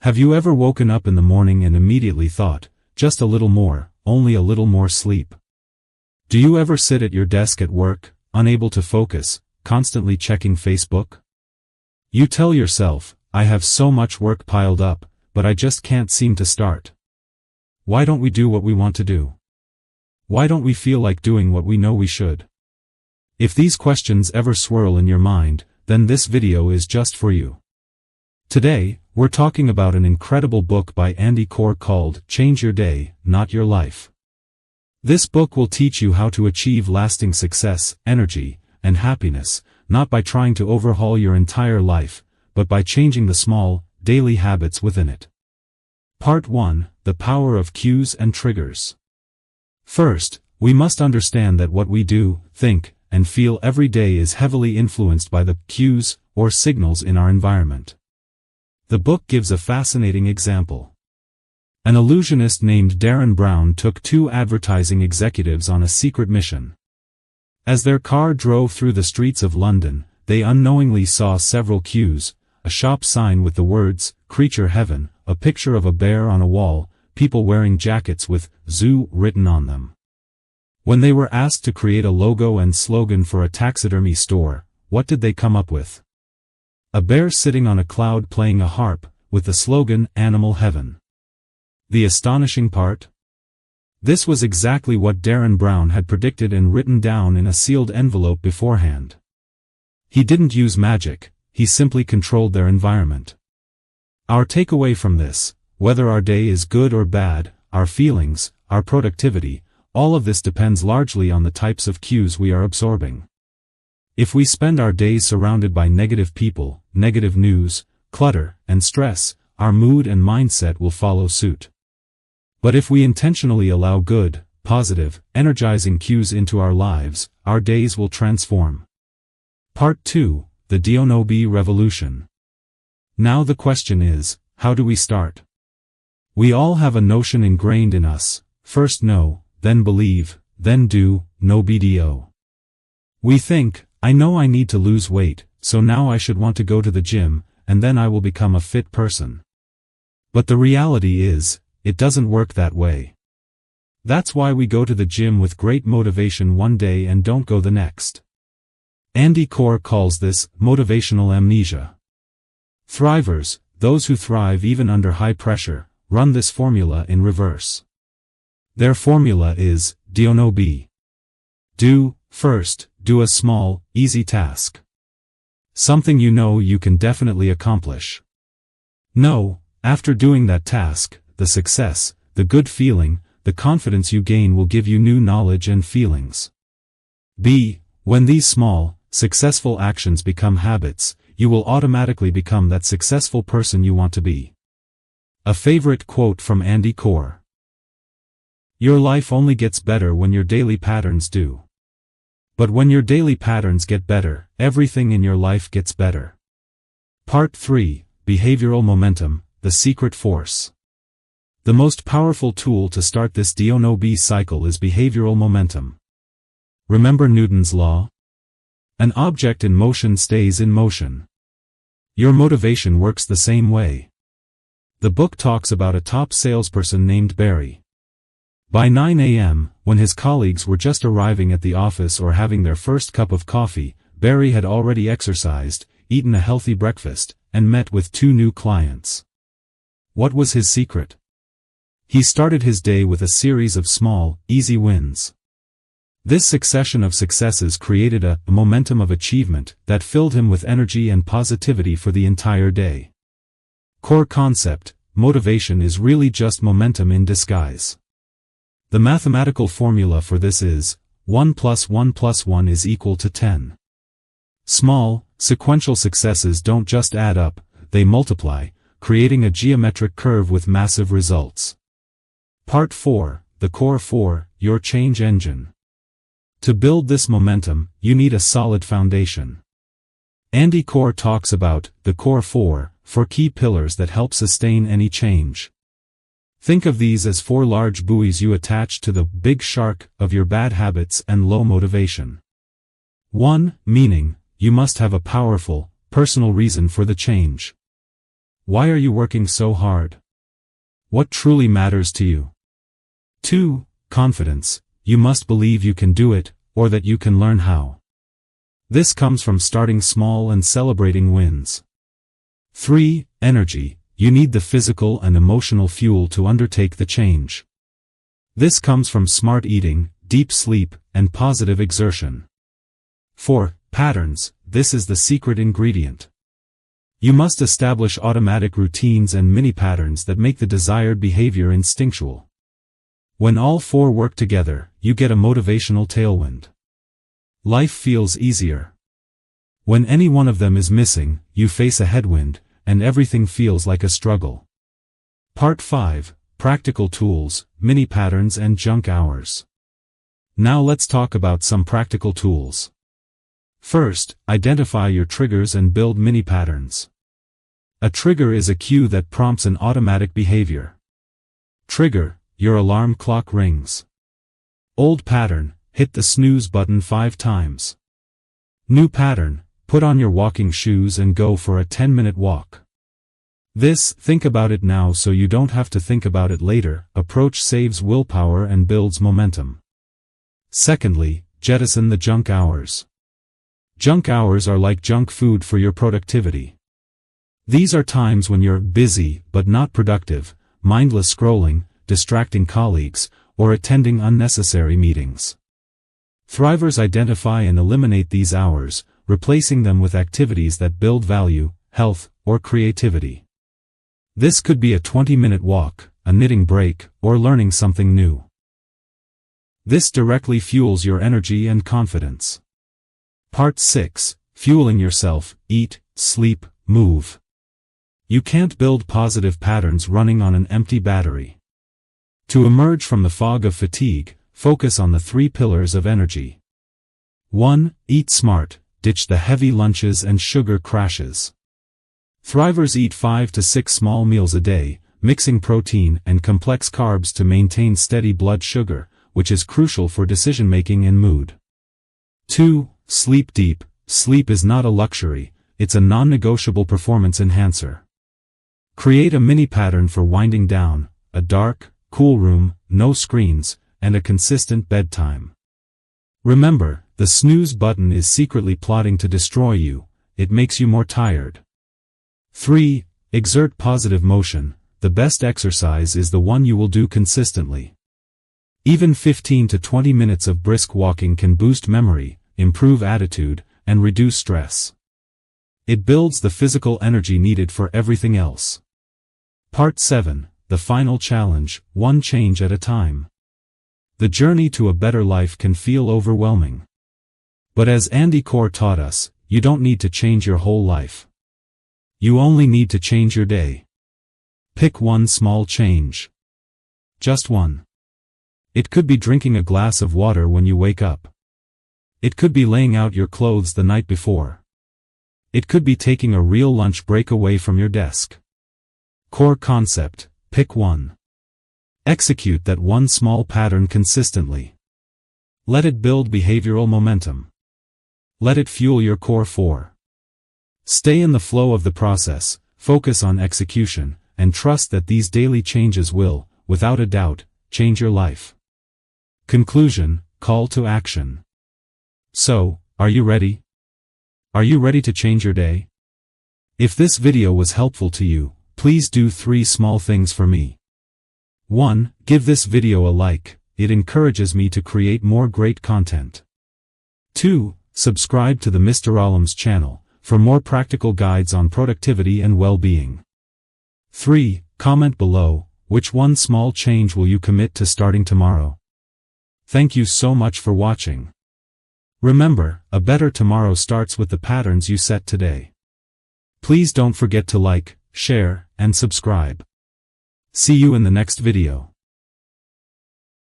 Have you ever woken up in the morning and immediately thought, just a little more, only a little more sleep? Do you ever sit at your desk at work, unable to focus, constantly checking Facebook? You tell yourself, I have so much work piled up, but I just can't seem to start. Why don't we do what we want to do? Why don't we feel like doing what we know we should? If these questions ever swirl in your mind, then this video is just for you. Today, we're talking about an incredible book by Andy Corr called Change Your Day, Not Your Life. This book will teach you how to achieve lasting success, energy, and happiness, not by trying to overhaul your entire life, but by changing the small, daily habits within it. Part 1: The Power of Cues and Triggers. First, we must understand that what we do, think, and feel every day is heavily influenced by the cues, or signals in our environment. The book gives a fascinating example. An illusionist named Darren Brown took two advertising executives on a secret mission. As their car drove through the streets of London, they unknowingly saw several cues: a shop sign with the words, Creature Heaven, a picture of a bear on a wall, people wearing jackets with, Zoo, written on them. When they were asked to create a logo and slogan for a taxidermy store, what did they come up with? A bear sitting on a cloud playing a harp, with the slogan, Animal Heaven. The astonishing part? This was exactly what Darren Brown had predicted and written down in a sealed envelope beforehand. He didn't use magic, he simply controlled their environment. Our takeaway from this, whether our day is good or bad, our feelings, our productivity, all of this depends largely on the types of cues we are absorbing. If we spend our days surrounded by negative people, negative news, clutter, and stress, our mood and mindset will follow suit. But if we intentionally allow good, positive, energizing cues into our lives, our days will transform. Part 2: The Dionobi Revolution. Now the question is, how do we start? We all have a notion ingrained in us: first know, then believe, then do, no BDO. We think, I know I need to lose weight, so now I should want to go to the gym, and then I will become a fit person. But the reality is, it doesn't work that way. That's why we go to the gym with great motivation one day and don't go the next. Andy Corr calls this motivational amnesia. Thrivers, those who thrive even under high pressure, run this formula in reverse. Their formula is, Dionobi. Do, first, do a small, easy task. Something you know you can definitely accomplish. Know, after doing that task, the success, the good feeling, the confidence you gain will give you new knowledge and feelings. B, when these small, successful actions become habits, you will automatically become that successful person you want to be. A favorite quote from Andy Corr. Your life only gets better when your daily patterns do. But when your daily patterns get better, everything in your life gets better. Part 3: Behavioral Momentum, the Secret Force. The most powerful tool to start this Dionobi cycle is behavioral momentum. Remember Newton's law? An object in motion stays in motion. Your motivation works the same way. The book talks about a top salesperson named Barry. By 9 a.m., when his colleagues were just arriving at the office or having their first cup of coffee, Barry had already exercised, eaten a healthy breakfast, and met with 2 new clients. What was his secret? He started his day with a series of small, easy wins. This succession of successes created a momentum of achievement that filled him with energy and positivity for the entire day. Core concept: motivation is really just momentum in disguise. The mathematical formula for this is, 1 + 1 + 1 is equal to 10. Small, sequential successes don't just add up, they multiply, creating a geometric curve with massive results. Part 4: The Core 4, Your Change Engine. To build this momentum, you need a solid foundation. Andy Corr talks about the Core 4 key pillars that help sustain any change. Think of these as 4 large buoys you attach to the big shark of your bad habits and low motivation. 1. Meaning, you must have a powerful, personal reason for the change. Why are you working so hard? What truly matters to you? 2. Confidence. You must believe you can do it, or that you can learn how. This comes from starting small and celebrating wins. 3. Energy. You need the physical and emotional fuel to undertake the change. This comes from smart eating, deep sleep, and positive exertion. 4. Patterns. This is the secret ingredient. You must establish automatic routines and mini-patterns that make the desired behavior instinctual. When all 4 work together, you get a motivational tailwind. Life feels easier. When any one of them is missing, you face a headwind, and everything feels like a struggle. Part 5. Practical tools, mini-patterns and junk hours. Now let's talk about some practical tools. First, identify your triggers and build mini-patterns. A trigger is a cue that prompts an automatic behavior. Trigger: your alarm clock rings. Old pattern: hit the snooze button 5 times. New pattern: put on your walking shoes and go for a 10-minute walk. This, think about it now so you don't have to think about it later, approach saves willpower and builds momentum. Secondly, jettison the junk hours. Junk hours are like junk food for your productivity. These are times when you're busy but not productive, mindless scrolling, distracting colleagues, or attending unnecessary meetings. Thrivers identify and eliminate these hours, replacing them with activities that build value, health, or creativity. This could be a 20-minute walk, a knitting break, or learning something new. This directly fuels your energy and confidence. Part 6. Fueling yourself: eat, sleep, move. You can't build positive patterns running on an empty battery. To emerge from the fog of fatigue, focus on the 3 pillars of energy. 1. Eat smart. Ditch the heavy lunches and sugar crashes. Thrivers eat 5 to 6 small meals a day, mixing protein and complex carbs to maintain steady blood sugar, which is crucial for decision-making and mood. 2. Sleep deep. Sleep is not a luxury, it's a non-negotiable performance enhancer. Create a mini-pattern for winding down: a dark, cool room, no screens, and a consistent bedtime. Remember, the snooze button is secretly plotting to destroy you. It makes you more tired. 3. Exert positive motion. The best exercise is the one you will do consistently. Even 15 to 20 minutes of brisk walking can boost memory, improve attitude, and reduce stress. It builds the physical energy needed for everything else. Part 7. The final challenge: 1 change at a time. The journey to a better life can feel overwhelming. But as Andy Core taught us, you don't need to change your whole life. You only need to change your day. Pick 1 small change. Just 1. It could be drinking a glass of water when you wake up. It could be laying out your clothes the night before. It could be taking a real lunch break away from your desk. Core concept: pick 1. Execute that 1 small pattern consistently. Let it build behavioral momentum. Let it fuel your core 4. Stay in the flow of the process, focus on execution, and trust that these daily changes will, without a doubt, change your life. Conclusion: call to action. So, are you ready? Are you ready to change your day? If this video was helpful to you, please do 3 small things for me. 1. Give this video a like, it encourages me to create more great content. 2. Subscribe to the Mr. Alam's channel, for more practical guides on productivity and well-being. 3. Comment below, which 1 small change will you commit to starting tomorrow? Thank you so much for watching. Remember, a better tomorrow starts with the patterns you set today. Please don't forget to like, share, and subscribe. See you in the next video.